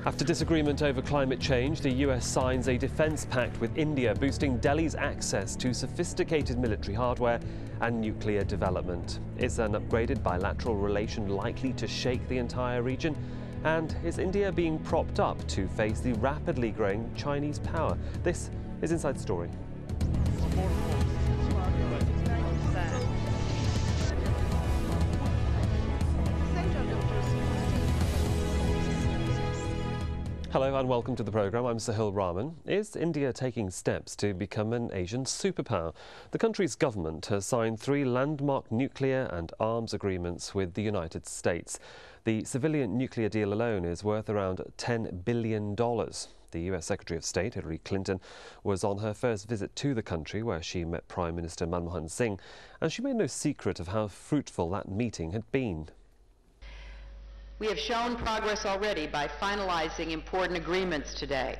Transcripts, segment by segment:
After disagreement over climate change, the US signs a defense pact with India, boosting Delhi's access to sophisticated military hardware and nuclear development. Is an upgraded bilateral relation likely to shake the entire region? And is India being propped up to face the rapidly growing Chinese power? This is Inside Story. Hello and welcome to the programme. I'm Sahil Rahman. Is India taking steps to become an Asian superpower? The country's government has signed 3 landmark nuclear and arms agreements with the United States. The civilian nuclear deal alone is worth around $10 billion. The US Secretary of State, Hillary Clinton, was on her first visit to the country where she met Prime Minister Manmohan Singh, and she made no secret of how fruitful that meeting had been. We have shown progress already by finalizing important agreements today,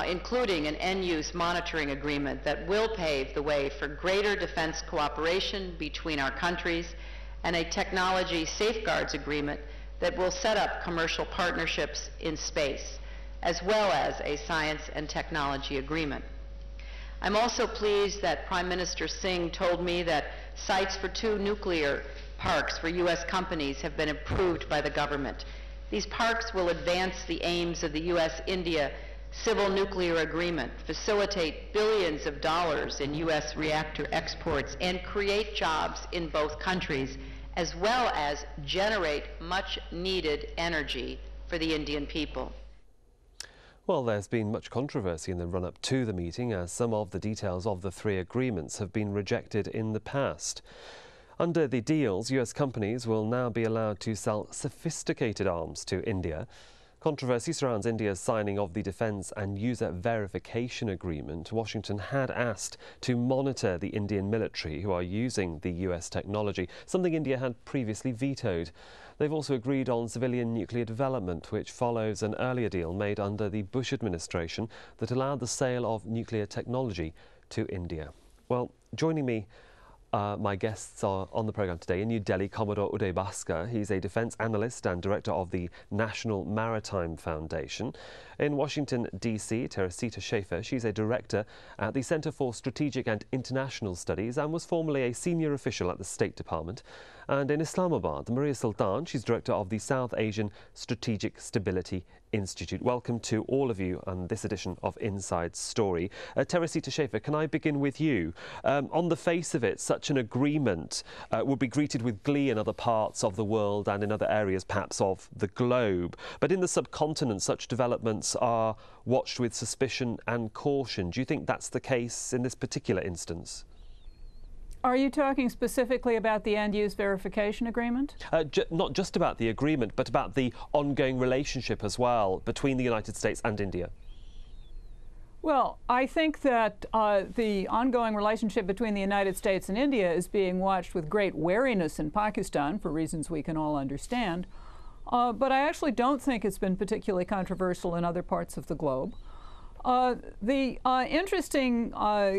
including an end-use monitoring agreement that will pave the way for greater defense cooperation between our countries and a technology safeguards agreement that will set up commercial partnerships in space, as well as a science and technology agreement. I'm also pleased that Prime Minister Singh told me that sites for 2 nuclear parks for U.S. companies have been approved by the government. These parks will advance the aims of the U.S.-India Civil Nuclear Agreement, facilitate billions of dollars in U.S. reactor exports, and create jobs in both countries, as well as generate much-needed energy for the Indian people. Well, there's been much controversy in the run-up to the meeting, as some of the details of the 3 agreements have been rejected in the past. Under the deals, US companies will now be allowed to sell sophisticated arms to India. Controversy surrounds India's signing of the Defence and User Verification Agreement. Washington had asked to monitor the Indian military who are using the US technology, something India had previously vetoed. They've also agreed on civilian nuclear development, which follows an earlier deal made under the Bush administration that allowed the sale of nuclear technology to India. Well, joining me my guests are on the programme today. In New Delhi, Commodore Uday Bhaskar. He's a defence analyst and director of the National Maritime Foundation. In Washington, D.C., Teresita Schaefer. She's a director at the Centre for Strategic and International Studies and was formerly a senior official at the State Department. And in Islamabad, Maria Sultan. She's director of the South Asian Strategic Stability Institute. Welcome to all of you on this edition of Inside Story. Teresita Schaefer, can I begin with you? On the face of it, such an agreement would be greeted with glee in other parts of the world and in other areas perhaps of the globe. But in the subcontinent, such developments are watched with suspicion and caution. Do you think that's the case in this particular instance? Are you talking specifically about the end-use verification agreement? Not just about the agreement, but about the ongoing relationship as well between the United States and India. Well, I think that the ongoing relationship between the United States and India is being watched with great wariness in Pakistan, for reasons we can all understand. But I actually don't think it's been particularly controversial in other parts of the globe. The interesting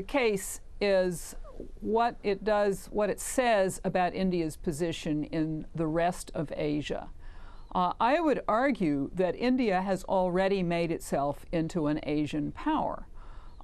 case is what it says about India's position in the rest of Asia. I would argue that India has already made itself into an Asian power.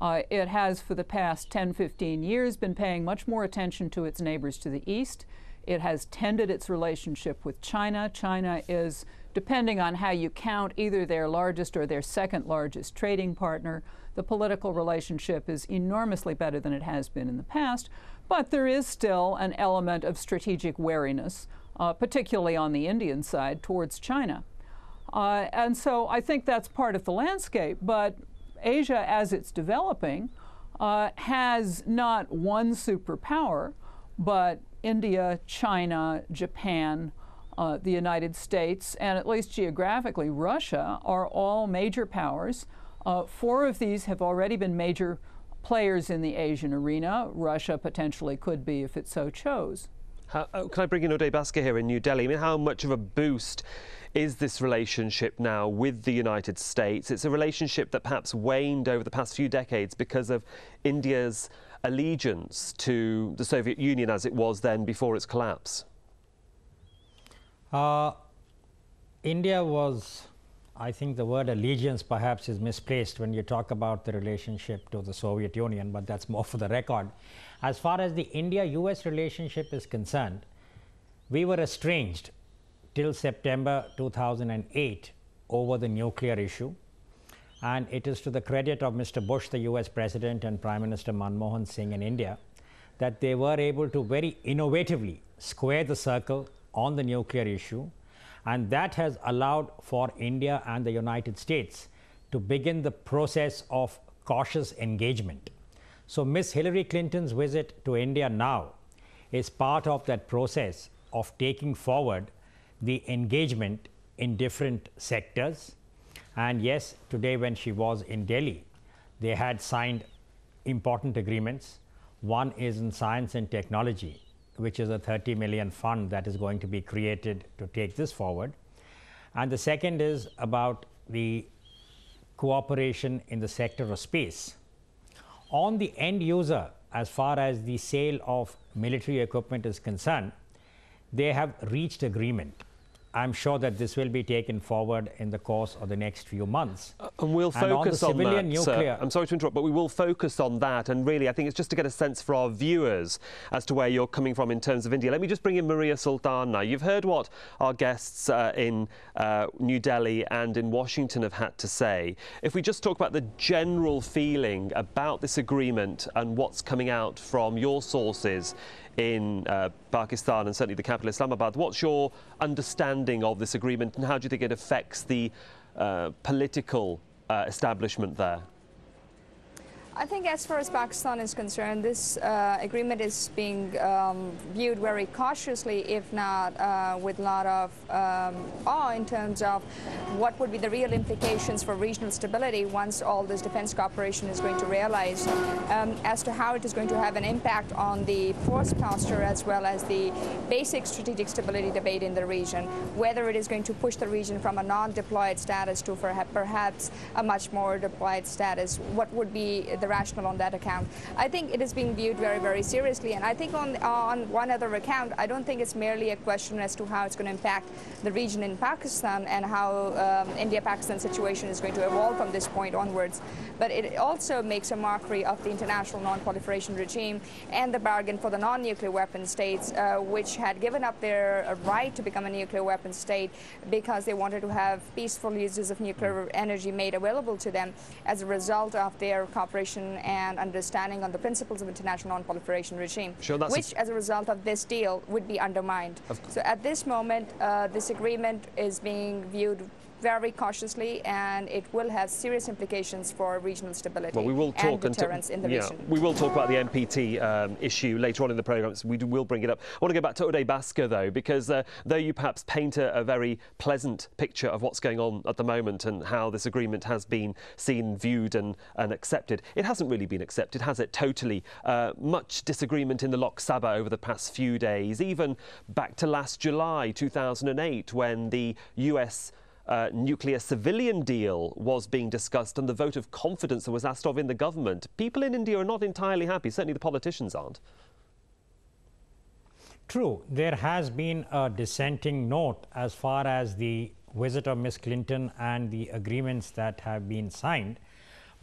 It has, for the past 10-15 years, been paying much more attention to its neighbors to the east. It has tended its relationship with China. China is, depending on how you count, either their largest or their second largest trading partner. The political relationship is enormously better than it has been in the past, but there is still an element of strategic wariness, particularly on the Indian side, towards China. And so I think that's part of the landscape, but Asia, as it's developing, has not one superpower, but India, China, Japan, the United States, and at least geographically Russia, are all major powers. 4 of these have already been major players in the Asian arena. Russia potentially could be if it so chose. Can I bring in Uday Bhaskar here in New Delhi? I mean, how much of a boost is this relationship now with the United States? It's a relationship that perhaps waned over the past few decades because of India's allegiance to the Soviet Union as it was then before its collapse. India was I think the word allegiance perhaps is misplaced when you talk about the relationship to the Soviet Union, but that's more for the record. As far as the India-US relationship is concerned, we were estranged till September 2008 over the nuclear issue. And it is to the credit of Mr. Bush, the US President, and Prime Minister Manmohan Singh in India, that they were able to very innovatively square the circle on the nuclear issue. And that has allowed for India and the United States to begin the process of cautious engagement. So Ms. Hillary Clinton's visit to India now is part of that process of taking forward the engagement in different sectors. And yes, today when she was in Delhi, they had signed important agreements. One is in science and technology, which is a 30 million fund that is going to be created to take this forward. And the second is about the cooperation in the sector of space. On the end user, as far as the sale of military equipment is concerned, they have reached agreement. I'm sure that this will be taken forward in the course of the next few months. And we'll focus on that. Nuclear. I'm sorry to interrupt, but we will focus on that. And really, I think it's just to get a sense for our viewers as to where you're coming from in terms of India. Let me just bring in Maria Sultan now. You've heard what our guests in New Delhi and in Washington have had to say. If we just talk about the general feeling about this agreement and what's coming out from your sources in Pakistan and certainly the capital Islamabad, what's your understanding of this agreement and how do you think it affects the political establishment there? I think as far as Pakistan is concerned, this agreement is being viewed very cautiously, if not with a lot of awe in terms of what would be the real implications for regional stability once all this defense cooperation is going to realize, as to how it is going to have an impact on the force posture as well as the basic strategic stability debate in the region, whether it is going to push the region from a non-deployed status to perhaps a much more deployed status. What would be the rationale on that account? I think it is being viewed very, very seriously, and I think on one other account, I don't think it's merely a question as to how it's going to impact the region in Pakistan and how India-Pakistan situation is going to evolve from this point onwards, but it also makes a mockery of the international non-proliferation regime and the bargain for the non-nuclear weapon states, which had given up their right to become a nuclear weapon state because they wanted to have peaceful uses of nuclear energy made available to them as a result of their cooperation and understanding on the principles of international non-proliferation regime, which as a result of this deal would be undermined. So at this moment, this agreement is being viewed very cautiously, and it will have serious implications for regional stability and deterrence in the region. We will talk about the NPT issue later on in the programme, so we will bring it up. I want to go back to Uday Bhaskar, though, because though you perhaps paint a very pleasant picture of what's going on at the moment and how this agreement has been seen, viewed and accepted, it hasn't really been accepted, has it? Totally. Much disagreement in the Lok Sabha over the past few days, even back to last July 2008 when the US nuclear civilian deal was being discussed and the vote of confidence that was asked of in the government. People in India are not entirely happy, certainly the politicians aren't. True, there has been a dissenting note as far as the visit of Ms. Clinton and the agreements that have been signed,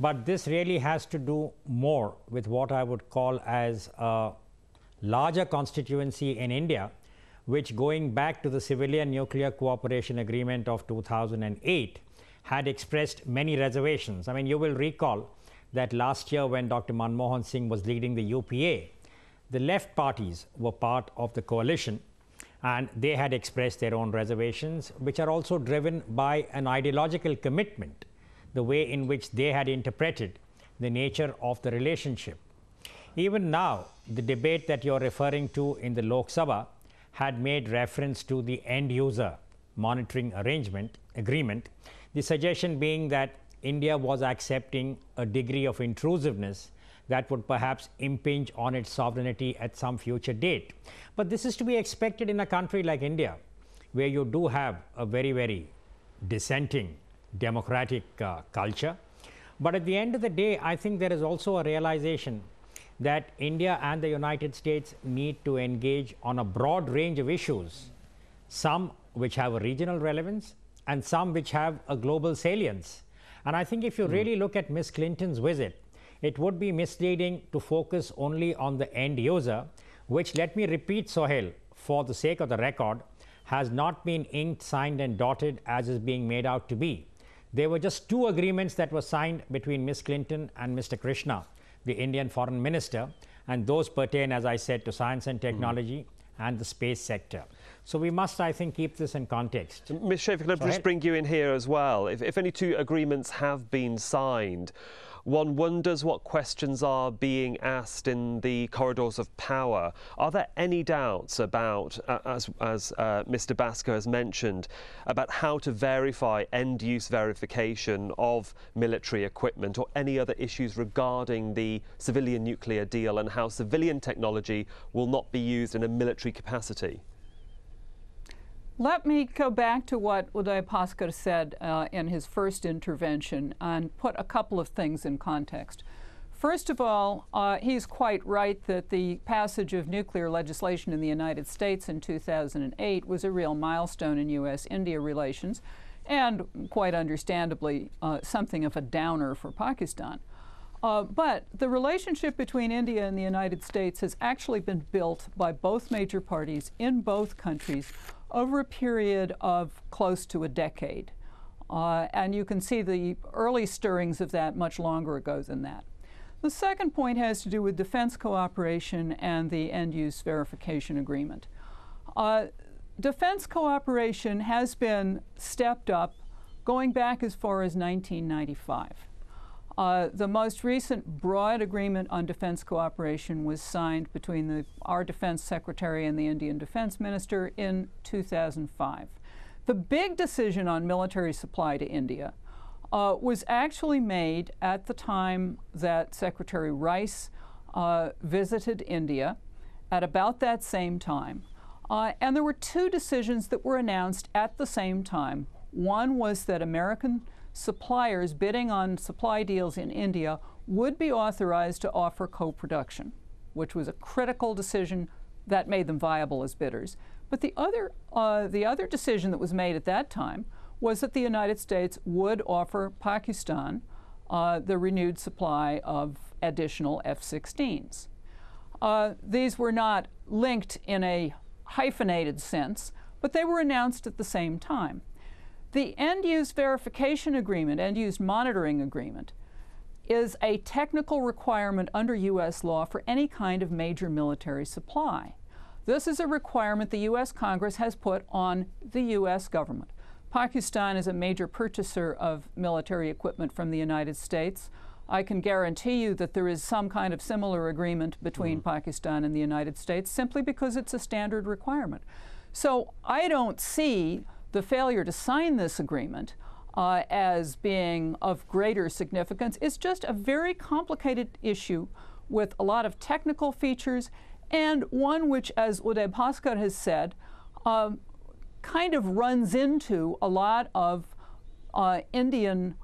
but this really has to do more with what I would call as a larger constituency in India, which, going back to the Civilian Nuclear Cooperation Agreement of 2008, had expressed many reservations. I mean, you will recall that last year when Dr. Manmohan Singh was leading the UPA, the left parties were part of the coalition and they had expressed their own reservations, which are also driven by an ideological commitment, the way in which they had interpreted the nature of the relationship. Even now, the debate that you're referring to in the Lok Sabha had made reference to the end user monitoring agreement, the suggestion being that India was accepting a degree of intrusiveness that would perhaps impinge on its sovereignty at some future date. But this is to be expected in a country like India, where you do have a very, very dissenting democratic culture. But at the end of the day, I think there is also a realization that India and the United States need to engage on a broad range of issues, some which have a regional relevance and some which have a global salience. And I think if you really look at Ms. Clinton's visit, it would be misleading to focus only on the end user, which, let me repeat, Sohail, for the sake of the record, has not been inked, signed and dotted as is being made out to be. There were just 2 agreements that were signed between Ms. Clinton and Mr. Krishna, the Indian foreign minister, and those pertain, as I said, to science and technology and the space sector. So we must, I think, keep this in context. Ms. Schaefer, can I just bring you in here as well? If only 2 agreements have been signed, one wonders what questions are being asked in the corridors of power. Are there any doubts about, as Mr. Bhaskar has mentioned, about how to verify end-use verification of military equipment, or any other issues regarding the civilian nuclear deal and how civilian technology will not be used in a military capacity? Let me go back to what Uday Bhaskar said in his first intervention and put a couple of things in context. First of all, he's quite right that the passage of nuclear legislation in the United States in 2008 was a real milestone in U.S.-India relations, and quite understandably something of a downer for Pakistan. But the relationship between India and the United States has actually been built by both major parties in both countries over a period of close to a decade. And you can see the early stirrings of that much longer ago than that. The second point has to do with defense cooperation and the end-use verification agreement. Defense cooperation has been stepped up going back as far as 1995. The most recent broad agreement on defense cooperation was signed between our Defense Secretary and the Indian Defense Minister in 2005. The big decision on military supply to India was actually made at the time that Secretary Rice visited India at about that same time. And there were 2 decisions that were announced at the same time. One was that American suppliers bidding on supply deals in India would be authorized to offer co-production, which was a critical decision that made them viable as bidders. But the other decision that was made at that time was that the United States would offer Pakistan the renewed supply of additional F-16s. These were not linked in a hyphenated sense, but they were announced at the same time. The end-use verification agreement, end-use monitoring agreement, is a technical requirement under U.S. law for any kind of major military supply. This is a requirement the U.S. Congress has put on the U.S. government. Pakistan is a major purchaser of military equipment from the United States. I can guarantee you that there is some kind of similar agreement between Pakistan and the United States simply because it's a standard requirement. So I don't see the failure to sign this agreement as being of greater significance. It's just a very complicated issue with a lot of technical features, and one which, as Uday Bhaskar has said, kind of runs into a lot of Indian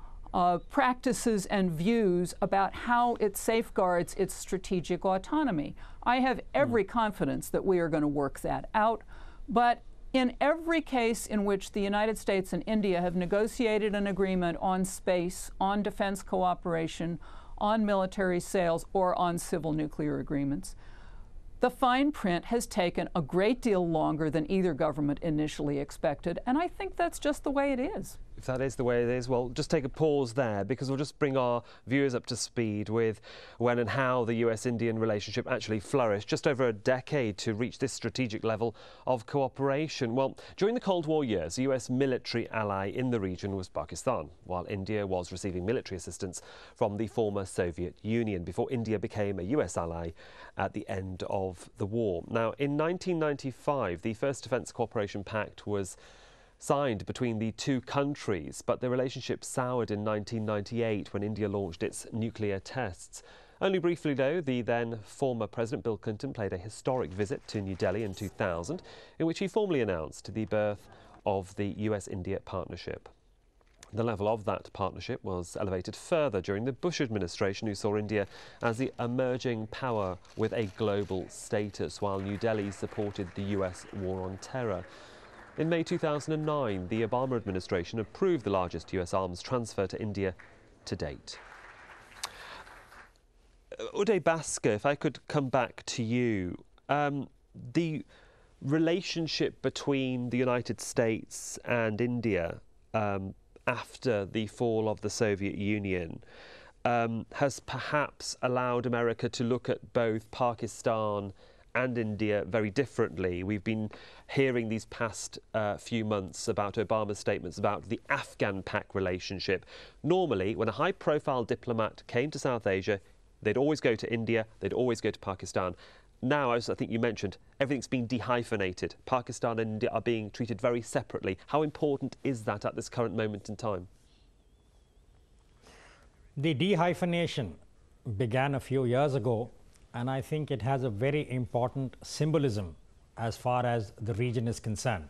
practices and views about how it safeguards its strategic autonomy. I have every confidence that we are going to work that out, but in every case in which the United States and India have negotiated an agreement on space, on defense cooperation, on military sales, or on civil nuclear agreements, the fine print has taken a great deal longer than either government initially expected, and I think that's just the way it is. If that is the way it is, well, just take a pause there, because we'll just bring our viewers up to speed with when and how the US-Indian relationship actually flourished just over a decade to reach this strategic level of cooperation. Well, during the Cold War years, a US military ally in the region was Pakistan, while India was receiving military assistance from the former Soviet Union before India became a US ally at the end of the war. Now, in 1995, the first Defence Cooperation Pact was signed between the 2 countries, but the relationship soured in 1998 when India launched its nuclear tests. Only briefly, though, the then former President Bill Clinton paid a historic visit to New Delhi in 2000, in which he formally announced the birth of the US-India partnership. The level of that partnership was elevated further during the Bush administration, who saw India as the emerging power with a global status, while New Delhi supported the US war on terror. In May 2009, the Obama administration approved the largest US arms transfer to India to date. Uday Bhaskar, if I could come back to you. The relationship between the United States and India after the fall of the Soviet Union has perhaps allowed America to look at both Pakistan and India very differently. We've been hearing these past few months about Obama's statements about the Afghan-Pak relationship. Normally, when a high-profile diplomat came to South Asia, they'd always go to India, they'd always go to Pakistan. Now, as I think you mentioned, everything's been de-hyphenated. Pakistan and India are being treated very separately. How important is that at this current moment in time? The de-hyphenation began a few years ago, and I think it has a very important symbolism as far as the region is concerned.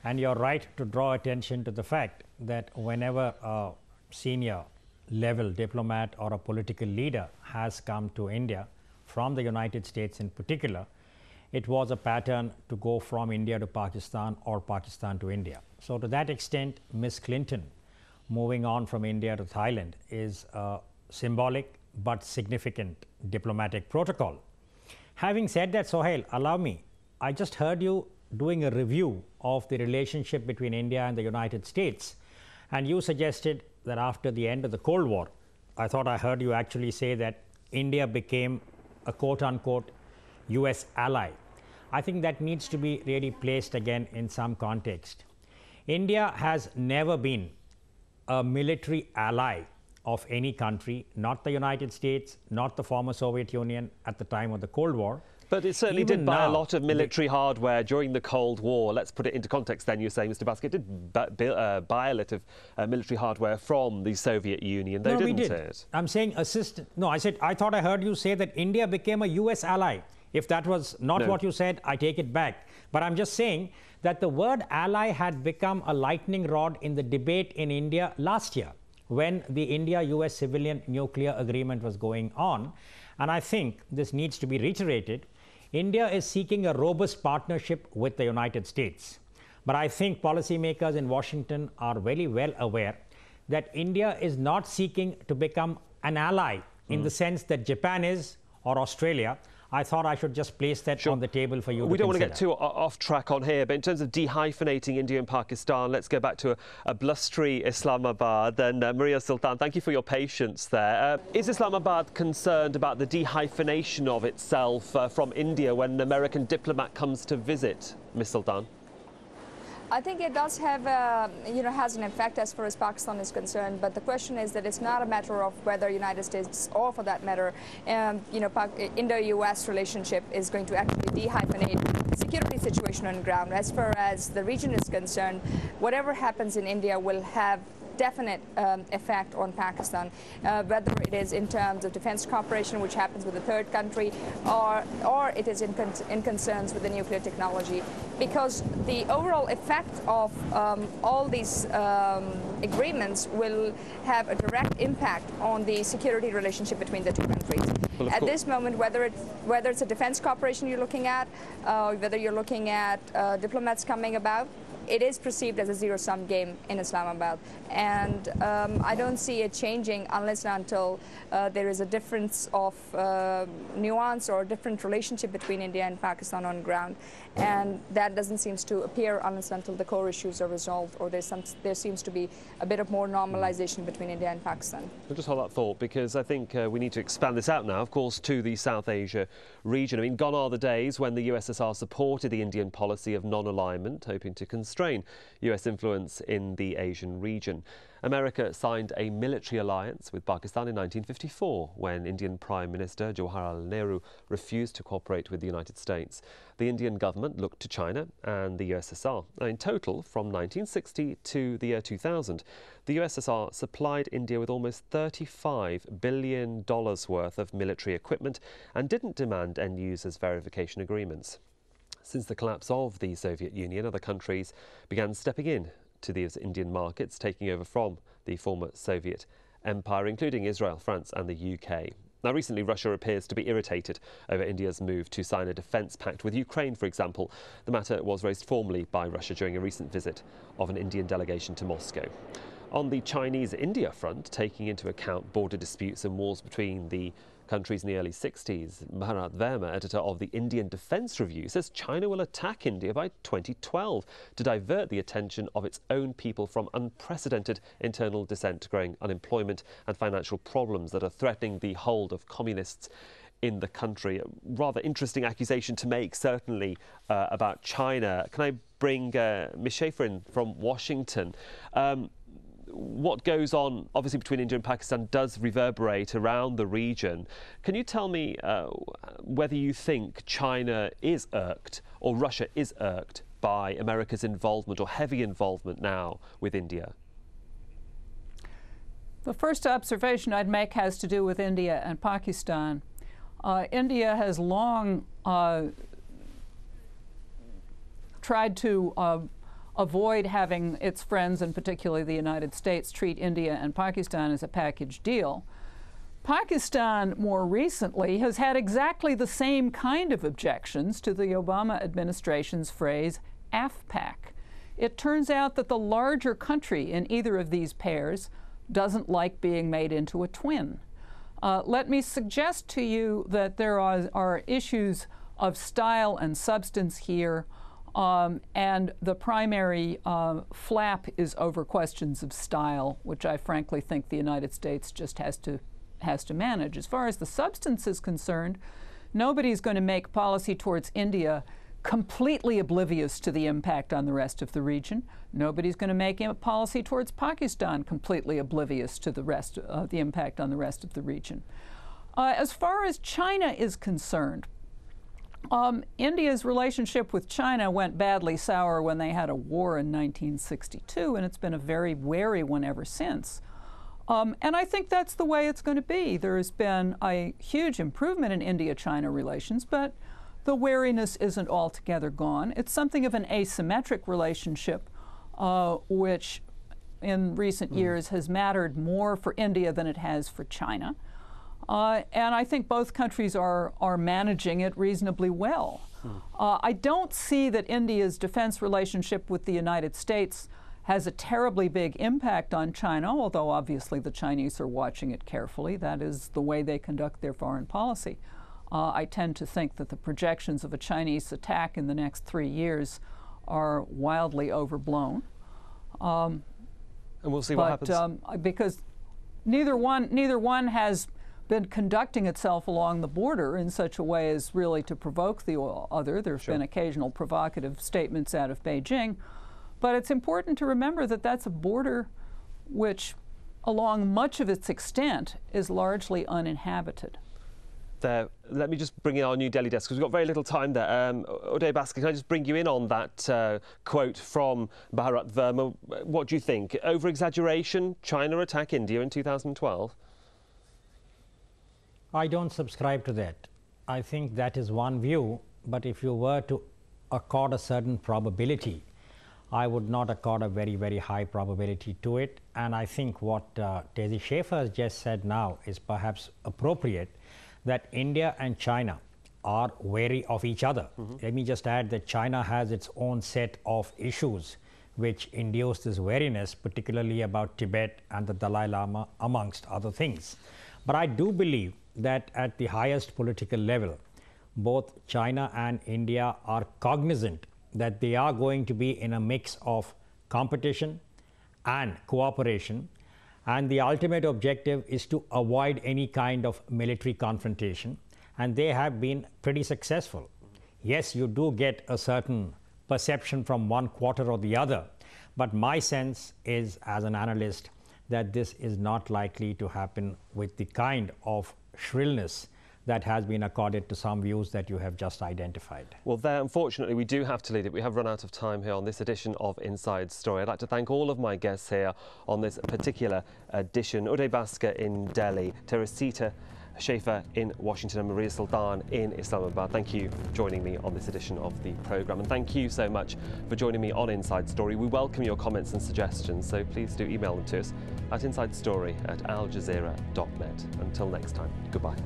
And you're right to draw attention to the fact that whenever a senior level diplomat or a political leader has come to India, from the United States in particular, it was a pattern to go from India to Pakistan or Pakistan to India. So to that extent, Ms. Clinton moving on from India to Thailand is a symbolic but significant diplomatic protocol. Having said that, Sohail, allow me, I just heard you doing a review of the relationship between India and the United States, and you suggested that after the end of the Cold War, I thought I heard you actually say that India became a quote-unquote US ally. I think that needs to be really placed again in some context. India has never been a military ally of any country, not the United States, not the former Soviet Union at the time of the Cold War. But it certainly Even did buy now, a lot of military hardware during the Cold War. Let's put it into context then. You're saying, Mr. Bhaskar, did buy a lot of military hardware from the Soviet Union, though, no, didn't we did. it? I'm saying assistant. No, I thought I heard you say that India became a US ally. If that was not what you said, I take it back. But I'm just saying that the word ally had become a lightning rod in the debate in India last year when the India-US civilian nuclear agreement was going on. And I think this needs to be reiterated. India is seeking a robust partnership with the United States. But I think policymakers in Washington are very well aware that India is not seeking to become an ally in the sense that Japan is or Australia. I thought I should just place that on the table for you. We don't want to get too off track on here, but in terms of de-hyphenating India and Pakistan, let's go back to a blustery Islamabad. And Maria Sultan, thank you for your patience there. Is Islamabad concerned about the de-hyphenation of itself from India when an American diplomat comes to visit, Ms. Sultan? I think it does have, has an effect as far as Pakistan is concerned. But the question is that it's not a matter of whether United States or, for that matter, Indo-US relationship is going to actually de-hyphenate the security situation on the ground. As far as the region is concerned, whatever happens in India will have definite effect on Pakistan, whether it is in terms of defense cooperation, which happens with a third country, or it is in concerns with the nuclear technology. Because the overall effect of all these agreements will have a direct impact on the security relationship between the two countries. Well, at this moment, whether it's a defense cooperation you're looking at, whether you're looking at diplomats coming about, it is perceived as a zero-sum game in Islamabad. And I don't see it changing unless and until there is a difference of nuance or a different relationship between India and Pakistan on ground. And that doesn't seem to appear unless and until the core issues are resolved or there seems to be a bit of more normalization between India and Pakistan. I'll just hold that thought, because I think we need to expand this out now, of course, to the South Asia region. I mean, gone are the days when the USSR supported the Indian policy of non-alignment, hoping to constrain US influence in the Asian region. America signed a military alliance with Pakistan in 1954 when Indian Prime Minister Jawaharlal Nehru refused to cooperate with the United States. The Indian government looked to China and the USSR. In total, from 1960 to the year 2000, the USSR supplied India with almost $35 billion worth of military equipment and didn't demand end users verification agreements. Since the collapse of the Soviet Union, other countries began stepping in to these Indian markets, taking over from the former Soviet empire, including Israel, France and the UK. Now, recently, Russia appears to be irritated over India's move to sign a defence pact with Ukraine, for example. The matter was raised formally by Russia during a recent visit of an Indian delegation to Moscow. On the Chinese-India front, taking into account border disputes and wars between the countries in the early 60s, Bharat Verma, editor of the Indian Defence Review, says China will attack India by 2012 to divert the attention of its own people from unprecedented internal dissent, growing unemployment and financial problems that are threatening the hold of communists in the country. A rather interesting accusation to make, certainly, about China. Can I bring Ms. Schaefer in from Washington? What goes on, obviously, between India and Pakistan does reverberate around the region. Can you tell me whether you think China is irked or Russia is irked by America's involvement or heavy involvement now with India? The first observation I'd make has to do with India and Pakistan. India has long tried to avoid having its friends, and particularly the United States, treat India and Pakistan as a package deal. Pakistan, more recently, has had exactly the same kind of objections to the Obama administration's phrase, AFPAC. It turns out that the larger country in either of these pairs doesn't like being made into a twin. Let me suggest to you that there are issues of style and substance here. And the primary flap is over questions of style, which I frankly think the United States just has to manage. As far as the substance is concerned, nobody's going to make policy towards India completely oblivious to the impact on the rest of the region. Nobody's going to make a policy towards Pakistan completely oblivious to the impact on the rest of the region. As far as China is concerned, India's relationship with China went badly sour when they had a war in 1962, and it's been a very wary one ever since. And I think that's the way it's going to be. There has been a huge improvement in India-China relations, but the wariness isn't altogether gone. It's something of an asymmetric relationship, which in recent years has mattered more for India than it has for China. And I think both countries are managing it reasonably well. I don't see that India's defense relationship with the United States has a terribly big impact on China, although obviously the Chinese are watching it carefully. That is the way they conduct their foreign policy. I tend to think that the projections of a Chinese attack in the next 3 years are wildly overblown. And we'll see what happens. Because neither one has been conducting itself along the border in such a way as really to provoke the other. There's been occasional provocative statements out of Beijing, but it's important to remember that that's a border which, along much of its extent, is largely uninhabited. Let me just bring in our New Delhi desk, because we've got very little time there. Uday Bhaskar, can I just bring you in on that quote from Bharat Verma? What do you think? Over-exaggeration, China attack India in 2012? I don't subscribe to that. I think that is one view, but if you were to accord a certain probability, I would not accord a very, very high probability to it. And I think what Daisy Schaefer has just said now is perhaps appropriate, that India and China are wary of each other. Let me just add that China has its own set of issues which induce this wariness, particularly about Tibet and the Dalai Lama, amongst other things. But I do believe that at the highest political level, both China and India are cognizant that they are going to be in a mix of competition and cooperation, and the ultimate objective is to avoid any kind of military confrontation, and they have been pretty successful. Yes, you do get a certain perception from one quarter or the other, but my sense is, as an analyst, that this is not likely to happen with the kind of shrillness that has been accorded to some views that you have just identified. Well, there, unfortunately, we do have to leave it. We have run out of time here on this edition of Inside Story. I'd like to thank all of my guests here on this particular edition. Uday Bhaskar in Delhi, Teresita Schaefer in Washington, and Maria Sultan in Islamabad. Thank you for joining me on this edition of the programme, and thank you so much for joining me on Inside Story. We welcome your comments and suggestions, so please do email them to us at insidestory@aljazeera.net. Until next time, goodbye.